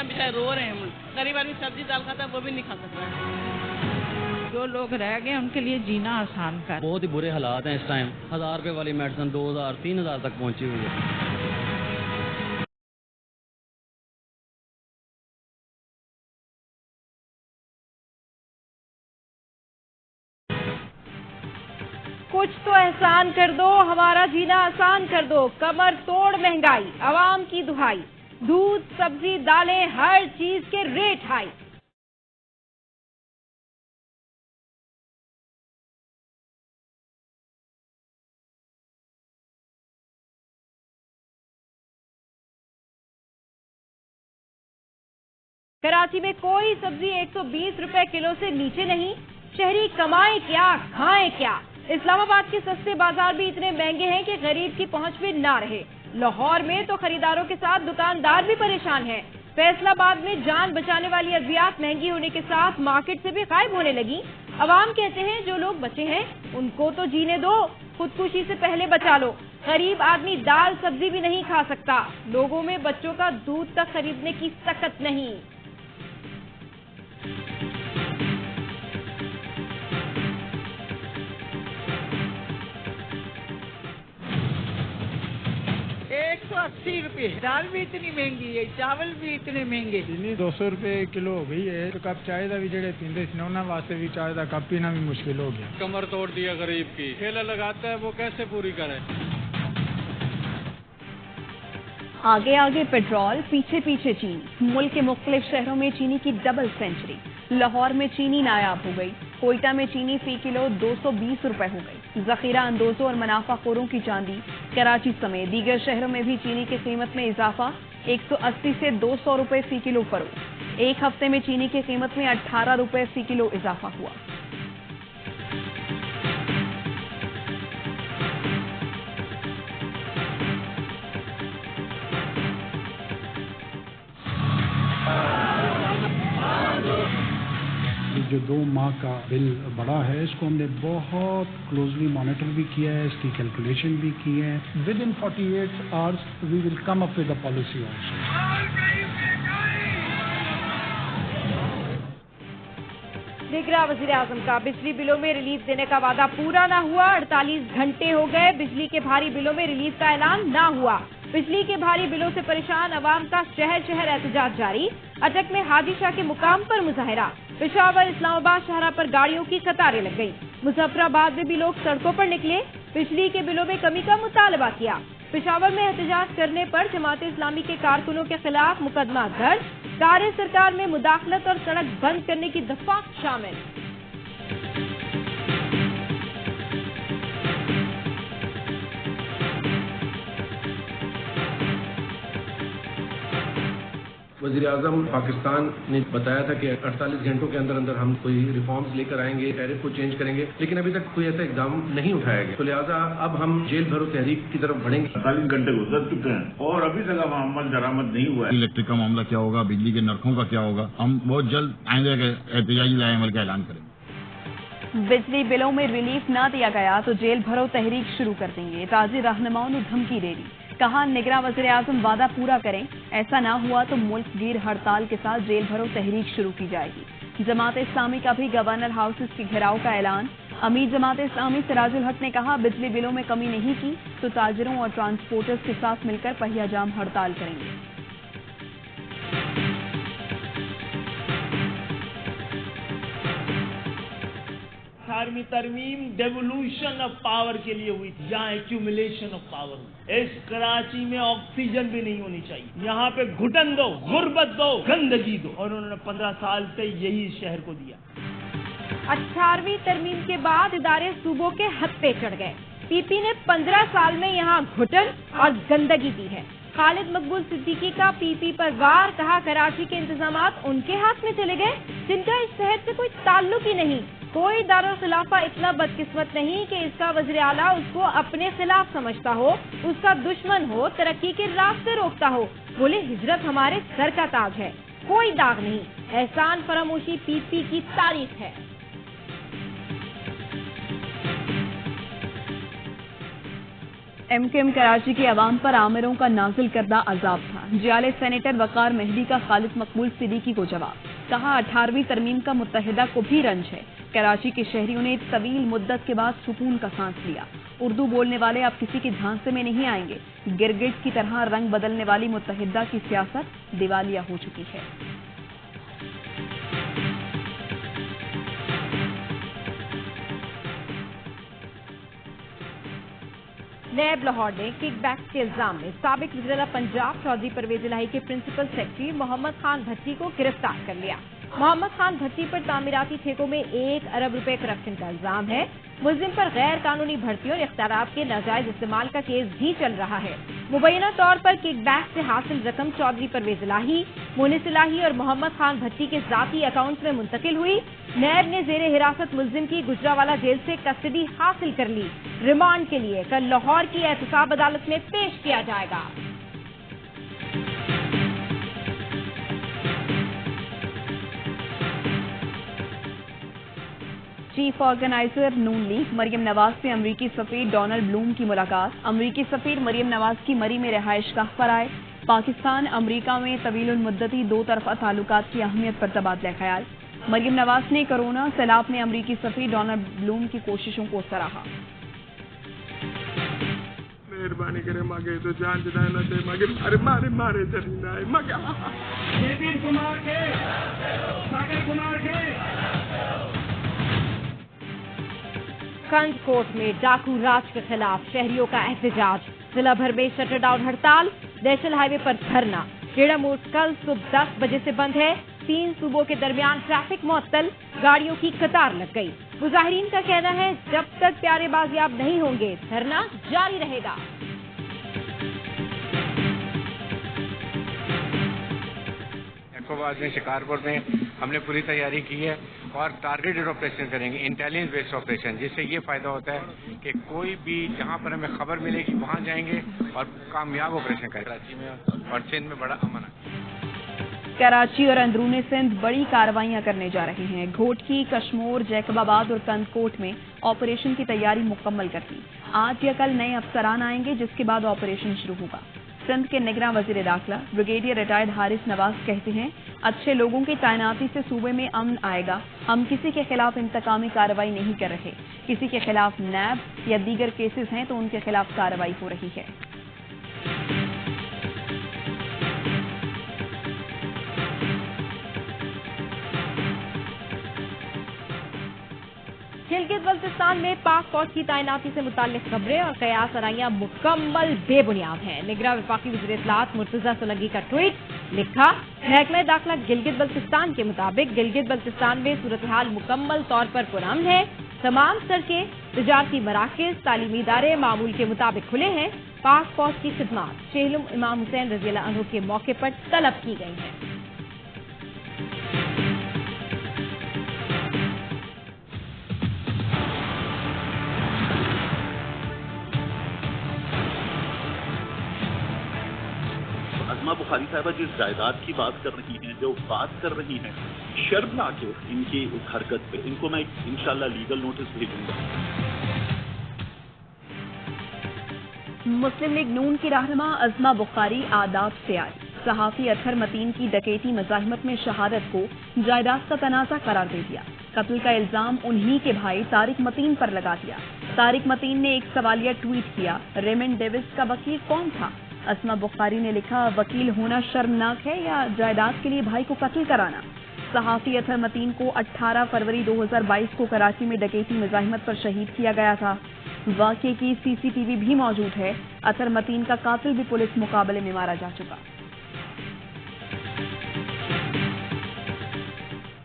बेचारे रो रहे हैं। गरीब आदमी सब्जी दाल खाता है वो भी नहीं खा सकता है। जो लोग रह गए उनके लिए जीना आसान कर। बहुत ही बुरे हालात हैं इस टाइम। 1000 रुपए वाली मेडिसिन 2000 3000 तक पहुंची हुई है। कुछ तो एहसान कर दो, हमारा जीना आसान कर दो। कमर तोड़ महंगाई, आवाम की दुहाई। दूध, सब्जी, दालें, हर चीज के रेट हाई। कराची में कोई सब्जी 120 रुपए किलो से नीचे नहीं। शहरी कमाए क्या, खाएं क्या। इस्लामाबाद के सस्ते बाजार भी इतने महंगे हैं कि गरीब की पहुंच भी ना रहे। लाहौर में तो खरीदारों के साथ दुकानदार भी परेशान हैं। फैसलाबाद में जान बचाने वाली अद्वियात महंगी होने के साथ मार्केट से भी गायब होने लगी। अवाम कहते हैं जो लोग बचे हैं उनको तो जीने दो, खुदकुशी से पहले बचा लो। गरीब आदमी दाल सब्जी भी नहीं खा सकता। लोगों में बच्चों का दूध तक खरीदने की ताकत नहीं। ₹180 दाल भी इतनी महंगी है, चावल भी इतने महंगे। चीनी 200 रुपए किलो हो गई है। तो कप चाय का भी जेडे पींदे सी उन्होंने वास्ते भी चाय का कप पीना भी मुश्किल हो गया। कमर तोड़ दिया गरीब की। ठेला लगाता है वो कैसे पूरी करे। आगे आगे पेट्रोल, पीछे पीछे चीनी। मुल्क के मुख्तलिफ शहरों में चीनी की डबल सेंचुरी। लाहौर में चीनी नायाब हो गई। कोयटा में चीनी फी किलो 220 रुपए हो गई। जखीरा अंदोजों और मुनाफाखोरों की चांदी। कराची समेत दीगर शहरों में भी चीनी की कीमत में इजाफा। 180 से 200 रुपए फी किलो फरोख्त। एक हफ्ते में चीनी की कीमत में 18 रुपए फी किलो इजाफा हुआ। जो 2 माह का बिल बढ़ा है इसको हमने बहुत क्लोजली मॉनिटर भी किया है, इसकी कैलकुलेशन भी की है। Within 48 hours we will come up with a policy also. दिगरा वजीर आजम का बिजली बिलों में रिलीफ देने का वादा पूरा ना हुआ। 48 घंटे हो गए, बिजली के भारी बिलों में रिलीफ का ऐलान ना हुआ। बिजली के भारी बिलों से परेशान अवाम का शहर शहर एहतजाज जारी। अटक में हाजी शाह के मुकाम पर मुजाहरा। पेशावर, इस्लामाबाद शाहरा पर गाड़ियों की कतारें लग गई। मुजफ्फराबाद में भी लोग सड़कों पर निकले, बिजली के बिलों में कमी का मुतालबा किया। पेशावर में एहतजाज करने पर जमात इस्लामी के कारकुनों के खिलाफ मुकदमा दर्ज। कार्य सरकार में मुदाखलत और सड़क बंद करने की दरख्वास्त शामिल। वज़ीर आज़म पाकिस्तान ने बताया था कि 48 घंटों के अंदर अंदर हम कोई रिफॉर्म्स लेकर आएंगे, टैरिफ को चेंज करेंगे, लेकिन अभी तक कोई ऐसा इकदाम नहीं उठाया गया। तो लिहाजा अब हम जेल भरो तहरीक की तरफ बढ़ेंगे। 48 घंटे गुजर चुके हैं और अभी तक अब अमल दरामद नहीं हुआ है। इलेक्ट्रिक का मामला क्या होगा, बिजली के नरखों का क्या होगा, हम बहुत जल्द आइंदे के एहतजाजी लाएअमल का ऐलान करेंगे। बिजली बिलों में रिलीफ न दिया गया तो जेल भरो तहरीक शुरू कर देंगे। ताजी रहनुमाओं ने धमकी दे दी। कहा निगरान वज़ीर आज़म वादा पूरा करें, ऐसा ना हुआ तो मुल्क गिर हड़ताल के साथ जेल भरो तहरीक शुरू की जाएगी। जमात इस्लामी का भी गवर्नर हाउसेस के घेराव का ऐलान। अमीर जमात इस्लामी सिराजुल हक ने कहा बिजली बिलों में कमी नहीं की तो ताजिरों और ट्रांसपोर्टर्स के साथ मिलकर पहिया जाम हड़ताल करेंगे। 18वीं तरमीम डेवोल्यूशन ऑफ पावर के लिए हुई थी, यहाँ एक्यूमुलेशन ऑफ पावर हुई। इस कराची में ऑक्सीजन भी नहीं होनी चाहिए। यहाँ पे घुटन दो, गुर्बत दो, गंदगी दो, और उन्होंने 15 साल से यही शहर को दिया। 18वीं तरमीम के बाद इदारे सूबों के हद पे चढ़ गए। पीपी ने 15 साल में यहाँ घुटन और गंदगी दी है। खालिद मकबूल सिद्दीकी का पीपी पर वार। कहा कराची के इंतजामात उनके हाथ में चले गए जिनका इस शहर से कोई ताल्लुक ही नहीं। कोई दारुल खिलाफा इतना बदकिस्मत नहीं कि इसका वज़ीर आला उसको अपने खिलाफ समझता हो, उसका दुश्मन हो, तरक्की के रास्ते रोकता हो। बोले हिजरत हमारे सर का ताज है, कोई दाग नहीं। एहसान फरामोशी पीपी की तारीफ है। एमकेएम कराची के अवाम पर आमिरों का नाजिल करदा अजाब था। जाले सेनेटर वकार मेहदी का खालिद मकबूल सिद्दीकी को जवाब। कहा 18वीं तरमीम का मुत्तहिदा को भी रंज है। कराची के शहरियों ने तवील मुद्दत के बाद सुकून का सांस लिया। उर्दू बोलने वाले अब किसी के झांसे में नहीं आएंगे। गिरगिट की तरह रंग बदलने वाली मुत्तहिदा की सियासत दिवालिया हो चुकी है। नैब लाहौर ने किकबैक के इल्जाम में साबिक वज़ीर पंजाब चौधरी परवेज इलाही के प्रिंसिपल सेक्रेटरी मोहम्मद खान भट्टी को गिरफ्तार कर लिया। मोहम्मद खान भट्टी पर तामीराती ठेकों में 1 अरब रुपए करप्शन का इल्जाम है। मुलजिम पर गैर कानूनी भर्ती और इख्तियारात के नाजायज इस्तेमाल का केस भी चल रहा है। मुबैना तौर पर किकबैक से हासिल रकम चौधरी परवेज इलाही, मुनिस इलाही और मोहम्मद खान भट्टी के जाती अकाउंट में मुंतकिल हुई। नैब ने जेरे हिरासत मुलजिम की गुजरावाला जेल से कस्टडी हासिल कर ली। रिमांड के लिए कल लाहौर की एहतसाब अदालत में पेश किया जाएगा। चीफ ऑर्गेनाइजर नून लीग मरियम नवाज से अमरीकी सफीर डोनाल्ड ब्लूम की मुलाकात। अमरीकी सफीर मरियम नवाज की मरी में रिहाइशगाह पर आए। पाकिस्तान अमरीका में तवील मुद्दती 2 तरफा ताल्लुकात की अहमियत पर तबादला ख्याल। मरियम नवाज ने कोरोना सैलाब में अमरीकी सफीर डोनाल्ड ब्लूम की कोशिशों को सराहा। मेहरबानी करे मांगे तो जान जनाए न दे मांगे अरे मारे मारे चली ना मगा सागर कुमार के कंजकोट में डाकू राज के खिलाफ शहरियों का एहतजाज। जिला भर में शटर डाउन हड़ताल। नेशनल हाईवे पर धरना। खेड़ा मोड़ कल सुबह 10 बजे से बंद है। 3 सूबों के दरमियान ट्रैफिक मुअत्तल। गाड़ियों की कतार लग गई। मुजाहिरीन का कहना है जब तक प्यारे बाजियाब नहीं होंगे धरना जारी रहेगा। एकोबाद में शिकारपुर में हमने पूरी तैयारी की है और टारगेटेड ऑपरेशन करेंगे, इंटेलिजेंस बेस्ड ऑपरेशन, जिससे ये फायदा होता है कि कोई भी जहां पर हमें खबर मिलेगी वहां जाएंगे और कामयाब ऑपरेशन करेंगे। कराची में और सिंध में बड़ा अमन है। कराची और अंदरूनी सिंध बड़ी कार्रवाइयां करने जा रहे हैं। घोटकी, कश्मोर, जैकबाबाद और कंदकोट में ऑपरेशन की तैयारी मुकम्मल कर ली। आज या कल नए अफसरान आएंगे जिसके बाद ऑपरेशन शुरू होगा। सिंध के निगरान वजीर दाखिला ब्रिगेडियर रिटायर्ड हारिस नवाज कहते हैं अच्छे लोगों की तैनाती से सूबे में अमन आएगा। हम किसी के खिलाफ इंतकामी कार्रवाई नहीं कर रहे। किसी के खिलाफ नैब या दीगर केसेस हैं तो उनके खिलाफ कार्रवाई हो रही है। गिलगित बल्तिस्तान में पाक फौज की तैनाती से मुताल्लिक खबरें और कयास आराइयां मुकम्मल बेबुनियाद हैं। निगरान वफाकी वज़ीर इत्तलात मुर्तजा सोलंकी का ट्वीट लिखा। महकमा दाखिला गिलगित बल्तिस्तान के मुताबिक गिलगित बल्तिस्तान में सूरत हाल मुकम्मल तौर पर पुरअमन है। तमाम सड़कें, तिजारती मराकज़, तालीमी इदारे मामूल के मुताबिक खुले हैं। पाक फौज की खिदमात शेहलुम इमाम हुसैन रज़ियल्लाहु अन्हु के मौके पर तलब की गई हैं। अज़मा बुखारी साहिबा जिस जायदाद की बात कर रही हैं, जो बात कर रही हैं, शर्मनाक है इनकी इस हरकत पे। इनको मैं इंशाल्लाह लीगल नोटिस भेजूंगा। मुस्लिम लीग नून की रहनुमा अज़मा बुखारी आदाब से आई। सहाफी अतहर मतीन की डकैती मज़ाहिमत में शहादत को जायदाद का तनाज़ा करार दे दिया। कत्ल का इल्जाम उन्हीं के भाई तारिक मतीन पर लगा दिया। तारिक मतीन ने एक सवालिया ट्वीट किया, रेमंड डेविस का वकील कौन था? अज़मा बुखारी ने लिखा, वकील होना शर्मनाक है या जायदाद के लिए भाई को कत्ल कराना। सहाफी अतहर मतीन को 18 फरवरी 2022 को कराची में डकैती मज़ाहिमत पर शहीद किया गया था। वाक़े की CCTV भी मौजूद है। अतहर मतीन का कातिल भी पुलिस मुकाबले में मारा जा चुका।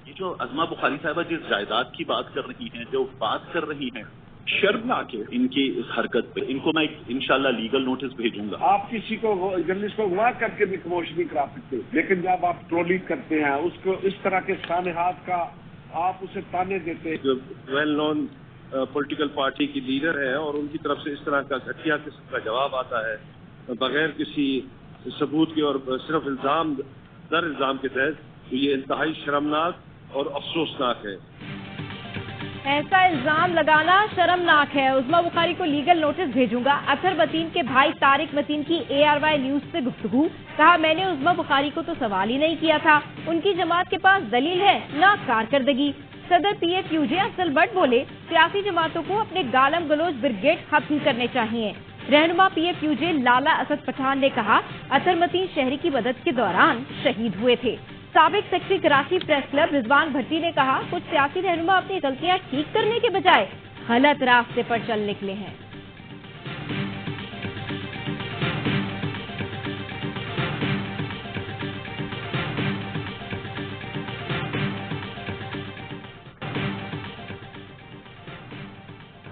ये जो अज़मा बुखारी साहिबा जिस जायदाद की बात कर रही हैं, जो बात कर रही हैं, शर्मनाक है इनकी इस हरकत पे। इनको मैं इंशाल्लाह लीगल नोटिस भेजूंगा। आप किसी को जर्नलिस्ट को अगवा करके भी खामोश नहीं करा सकते, लेकिन जब आप ट्रोलिंग करते हैं उसको इस तरह के सानेहात का आप उसे ताने देते हैं। जो वेल नोन पॉलिटिकल पार्टी की लीडर है और उनकी तरफ से इस तरह का घटिया किस्म का जवाब आता है बगैर किसी सबूत के और सिर्फ इल्जाम के तहत, तो ये इंतहाई शर्मनाक और अफसोसनाक है। ऐसा इल्जाम लगाना शर्मनाक है। उज़्मा बुखारी को लीगल नोटिस भेजूंगा। अतहर मतीन के भाई तारिक मतीन की ARY न्यूज से गुफ्तगू। कहा, मैंने उज़्मा बुखारी को तो सवाल ही नहीं किया था। उनकी जमात के पास दलील है, ना कारकर्दगी। सदर PFUJ अफजल भट्ट बोले, सियासी जमातों को अपने गालम गलोच ब्रिगेड खत्म करने चाहिए। रहनुमा PFUJ लाला असद पठान ने कहा, अतहर मतीन शहरी की मदद के दौरान शहीद हुए थे। साबिक secretary Karachi press club Rizwan Bhatti ने कहा, कुछ सियासी रहनुमा अपनी गलतियां ठीक करने के बजाय गलत रास्ते पर चल निकले हैं।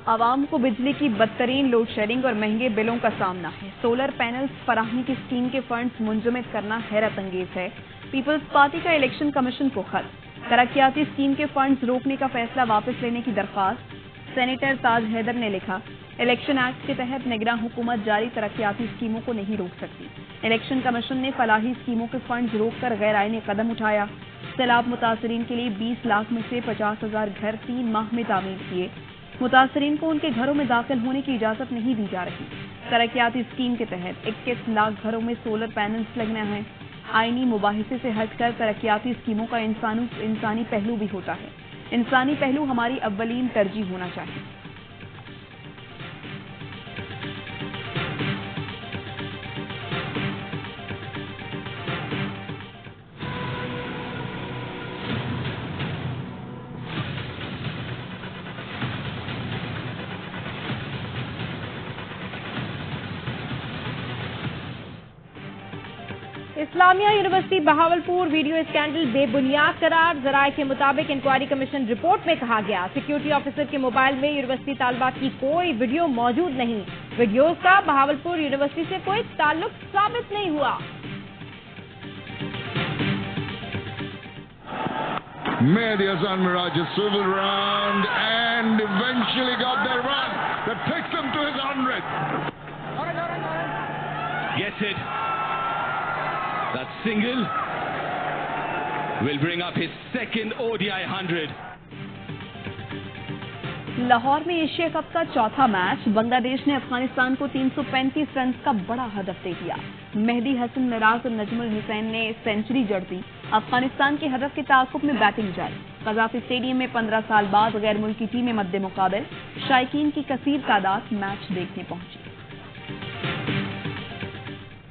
आवाम को बिजली की बदतरीन लोड शेडिंग और महंगे बिलों का सामना है। सोलर पैनल्स फराहमी की स्कीम के फंड्स मुंजमद करना हैरत अंगेज है। पीपल्स पार्टी का इलेक्शन कमीशन को खत। तरक्याती स्कीम के फंड्स रोकने का फैसला वापस लेने की दरख्वास्त। सेनेटर ताज हैदर ने लिखा, इलेक्शन एक्ट के तहत निगरान हुकूमत जारी तरक्याती स्कीमों को नहीं रोक सकती। इलेक्शन कमीशन ने फलाही स्कीमों के फंड्स रोककर गैर आईनी कदम उठाया। सैलाब मुतासरीन के लिए 20 लाख में से 50,000 घर 3 माह में तामीर किए। मुतासरीन को उनके घरों में दाखिल होने की इजाजत नहीं दी जा रही। तरक्याती स्कीम के तहत 21 लाख घरों में सोलर पैनल्स लगना है। आईनी मुबाहिसे से हटकर तरक्याती स्कीमों का इंसानी पहलू भी होता है। इंसानी पहलू हमारी अव्वलीन तरजीह होना चाहिए। Islamia university Bahawalpur video scandal बेबुनियाद करार। जराये के मुताबिक इंक्वायरी कमीशन रिपोर्ट में कहा गया, सिक्योरिटी ऑफिसर के मोबाइल में यूनिवर्सिटी तालबात की कोई वीडियो मौजूद नहीं। वीडियोज का बहावलपुर यूनिवर्सिटी से कोई ताल्लुक साबित नहीं हुआ। Mehdi Hasan Miraj swiveled around and eventually got their run that takes him to his 100. Gets it. That single will bring up his second ODI 100. Lahore में एशिया कप का चौथा मैच। बांग्लादेश ने अफगानिस्तान को 335 रन का बड़ा हदफ दे दिया। मेहदी हसन मिराज और नजमुल हुसैन ने सेंचुरी जड़ दी। अफगानिस्तान के हदफ के ताक़ुब में बैटिंग जारी। कज़ाफ़ी स्टेडियम में 15 साल बाद गैर मुल्की टीमें मद्दे मुकाबिल। शायकीन की कसीर तादाद मैच देखने पहुंची।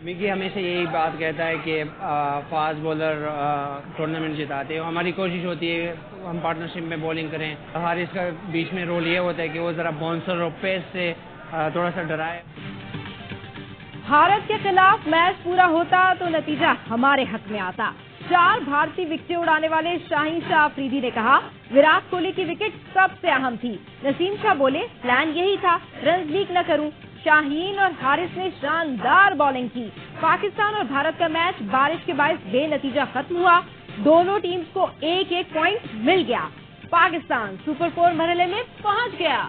मिगी हमेशा यही बात कहता है कि फास्ट बॉलर टूर्नामेंट जिताते हैं। हमारी कोशिश होती है हम पार्टनरशिप में बॉलिंग करें। हारिस का बीच में रोल ये होता है कि वो जरा बाउंसर और पेस से थोड़ा सा डराए। भारत के खिलाफ मैच पूरा होता तो नतीजा हमारे हक में आता। 4 भारतीय विकेटें उड़ाने वाले शाहीन शाह अफरीदी ने कहा, विराट कोहली की विकेट सबसे अहम थी। नसीम शाह बोले, प्लान यही था रन लीक न करूं। शाहीन और हारिस ने शानदार बॉलिंग की। पाकिस्तान और भारत का मैच बारिश के बायस बेनतीजा खत्म हुआ। दोनों टीम्स को 1-1 पॉइंट मिल गया। पाकिस्तान सुपर 4 मरहले में पहुंच गया।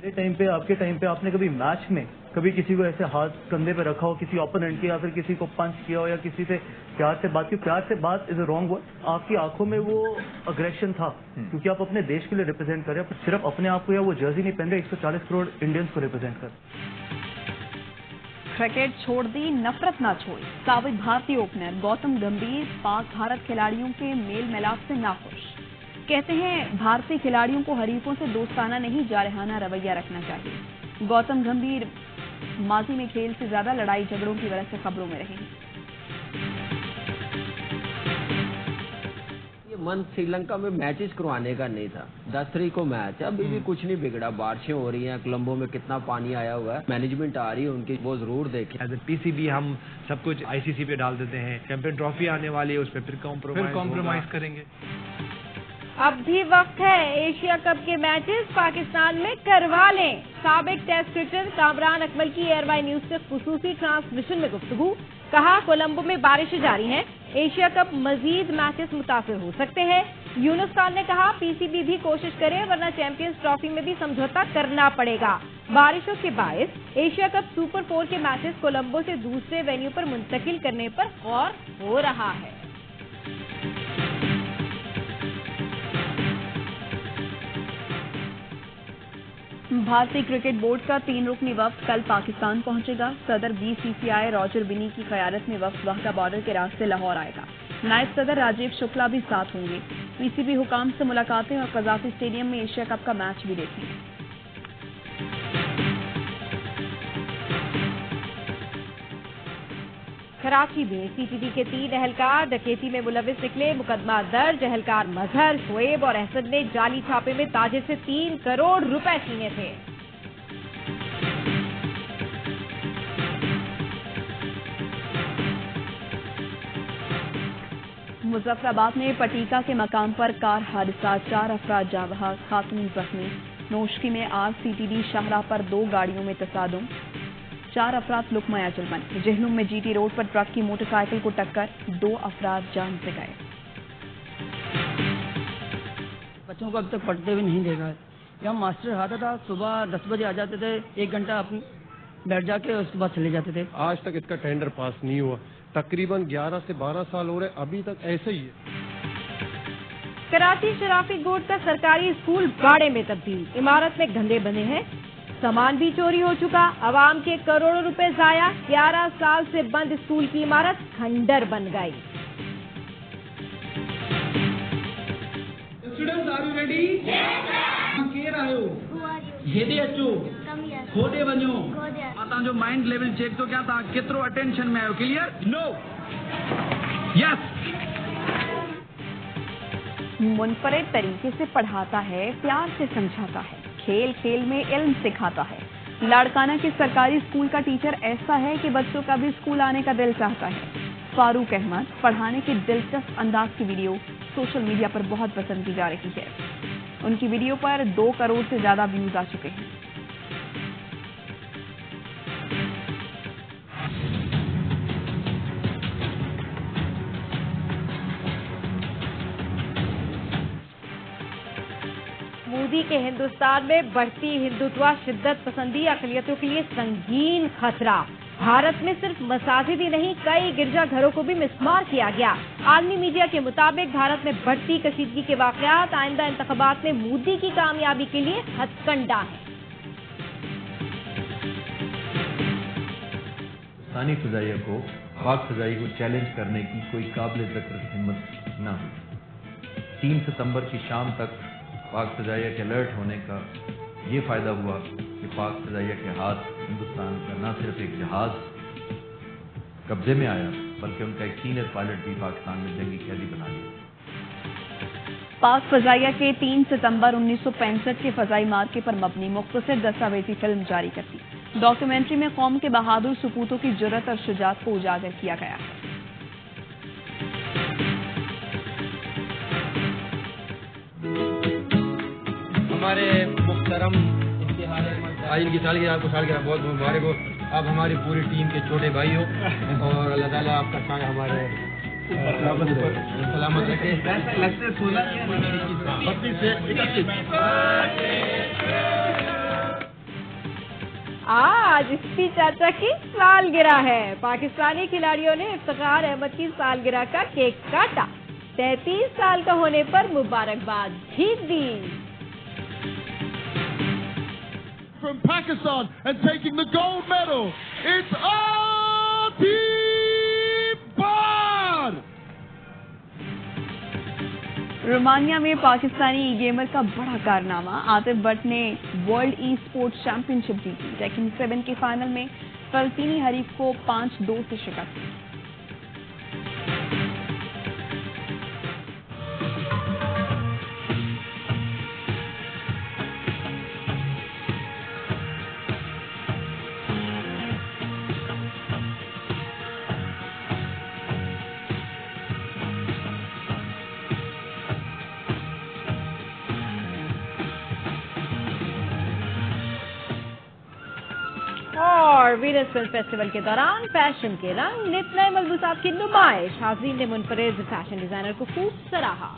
टाइम पे आपके टाइम पे आपने कभी मैच में कभी किसी को ऐसे हाथ कंधे पे रखा हो, किसी ओपोनेंट के, या फिर किसी को पंच किया हो, या किसी से प्यार से बात की? प्यार से बात इज अ रॉन्ग वर्ड। आपकी आंखों में वो अग्रेशन था क्योंकि आप अपने देश के लिए रिप्रेजेंट कर रहे हैं। सिर्फ अपने आप को या वो जर्सी नहीं पहन रहे, 140 करोड़ इंडियंस को रिप्रेजेंट कर। क्रिकेट छोड़ दी, नफरत ना छोड़ी। साबिक भारतीय ओपनर गौतम गंभीर पाक भारत खिलाड़ियों के मेल मिलाप से नाखुश। कहते हैं भारतीय खिलाड़ियों को हरीफों से दोस्ताना नहीं जारहाना रवैया रखना चाहिए। गौतम गंभीर माजी में खेल से ज्यादा लड़ाई झगड़ों की वजह से खबरों में रहे। ये मन श्रीलंका में मैचेस करवाने का नहीं था। 10 तारीख को मैच है, अभी भी कुछ नहीं बिगड़ा। बारिशें हो रही हैं, कोलंबो में कितना पानी आया हुआ है। मैनेजमेंट आ रही है उनकी, वो जरूर देखें। एज ए PCB हम सब कुछ ICC पे डाल देते हैं। चैंपियन ट्रॉफी आने वाली है, उस पर फिर कॉम्प्रोमाइज करेंगे। अब भी वक्त है, एशिया कप के मैचेस पाकिस्तान में करवा लें। साबिक टेस्ट क्रिकेटर कामरान अकमल की ARY न्यूज से खुसूसी ट्रांसमिशन में गुफ्तगू। कहा, कोलंबो में बारिशें जारी हैं, एशिया कप मजीद मैचेस मुतासिर हो सकते हैं। यूनुस खान ने कहा, PCB भी कोशिश करे वरना चैंपियंस ट्रॉफी में भी समझौता करना पड़ेगा। बारिशों के बायस एशिया कप सुपर 4 के मैचेस कोलंबो से दूसरे वेन्यू पर मुंतकिल करने पर गौर हो रहा है। भारतीय क्रिकेट बोर्ड का 3 रुकनी वफ्द कल पाकिस्तान पहुंचेगा। सदर BCCI रॉजर बिनी की क़यादत में वफ्द वाघा बॉर्डर के रास्ते लाहौर आएगा। नायब सदर राजीव शुक्ला भी साथ होंगे। PCB हुकाम से मुलाकातें और कज़ाफ़ी स्टेडियम में एशिया कप का मैच भी देखेंगे। कराची में CTD के 3 अहलकार डकैती में मुलविस निकले। मुकदमा दर्ज। अहलकार मजहर, शोएब और अहसन ने जाली छापे में ताजिर से 3 करोड़ रुपए छीने थे। मुजफ्फराबाद में पटीका के मकाम पर कार हादसा, 4 अफराद जाँ बहक, खातून जख्मी। नोशकी में आज CTD शाहराह पर 2 गाड़ियों में तसादुम, 4 अफराद लुकमाया जुल्मन। जहलुम में GT रोड पर ट्रक की मोटरसाइकिल को टक्कर, 2 अफराद जान से गए। बच्चों को अब तक पढ़ते हुए नहीं देखा है। यहाँ मास्टर आता था, सुबह 10 बजे आ जाते थे, 1 घंटा अपने बैठ जाके उसके बाद चले जाते थे। आज तक इसका टेंडर पास नहीं हुआ। तकरीबन 11 से 12 साल हो रहे, अभी तक ऐसे ही है। कराची शराफी गोट का सरकारी स्कूल बाड़े में तब्दील। इमारत में गंदे बने हैं, सामान भी चोरी हो चुका। आवाम के करोड़ों रुपए जाया। 11 साल से बंद स्कूल की इमारत खंडर बन गई। Students are you ready? केर आयो? हेदे अचो, खोदे वञो। असां जो माइंड लेवल चेक तो क्या था, केतिरो अटेंशन में आयो? क्लियर? No, yes. मुनफरिद तरीके से पढ़ाता है, प्यार से समझाता है, खेल खेल में इल्म सिखाता है। लाड़काना के सरकारी स्कूल का टीचर ऐसा है कि बच्चों का भी स्कूल आने का दिल चाहता है। फारूक अहमद पढ़ाने के दिलचस्प अंदाज की वीडियो सोशल मीडिया पर बहुत पसंद की जा रही है। उनकी वीडियो पर 2 करोड़ से ज्यादा व्यूज आ चुके हैं। मोदी के हिंदुस्तान में बढ़ती हिंदुत्व, शिद्दत पसंदी अक़लियतों के लिए संगीन खतरा। भारत में सिर्फ मसाजिद ही नहीं, कई गिरजाघरों को भी मिसमार किया गया। आलमी मीडिया के मुताबिक भारत में बढ़ती कशीदगी के वाक़यात आइंदा इंतख़ाबात में मोदी की कामयाबी के लिए हथकंडा है। पाकिस्तानी फ़िज़ाइया को, पाक फ़िज़ाई को चैलेंज करने की कोई काबिल ज़िक्र हिम्मत न हुई। 3 सितंबर की शाम तक पाक फ़िज़ाइया के अलर्ट होने का ये फ़ायदा हुआ कि पाक फ़िज़ाइया के हाथ हिंदुस्तान का न सिर्फ एक जहाज़ कब्जे में आया, बल्कि उनका एक सीनियर पायलट भी पाकिस्तान में जंगी कैदी बना दिया। पाक फ़िज़ाइया के 3 सितंबर 1965 के फ़ज़ाई मार्के पर मबनी मुख्तसर दस्तावेजी फिल्म जारी कर दी। डॉक्यूमेंट्री में कौम के बहादुर सपूतों की जुर्रत और शुजाअत को उजागर किया गया है। हमारे मुहतरम आज इनकी सालगिरह, आपको सालगिरह बहुत मुबारक हो। आप हमारी पूरी टीम के छोटे भाई हो और अल्लाह ताला आपका साथ हमारे सलामत रखे। आज इफ्ती चाचा की सालगिरह है। पाकिस्तानी खिलाड़ियों ने इफ्तिखार अहमद की सालगिरह का केक काटा। 33 साल का होने पर मुबारकबाद भी दी। From Pakistan and taking the gold medal, it's Atif Bar. Romania में पाकिस्तानी गेमर का बड़ा कारनामा। आतिफ भट्ट ने वर्ल्ड ई स्पोर्ट्स चैंपियनशिप जीती। टेकिंग 7 के फाइनल में फलस्तीनी हरीफ को 5-2 से शिकस्त दी। और वीनस फिल्म फेस्टिवल के दौरान फैशन के रंग, नित नए मलबूसात की नुमाइश। हाज़रीन ने मुनफरिद फैशन डिजाइनर को खूब सराहा।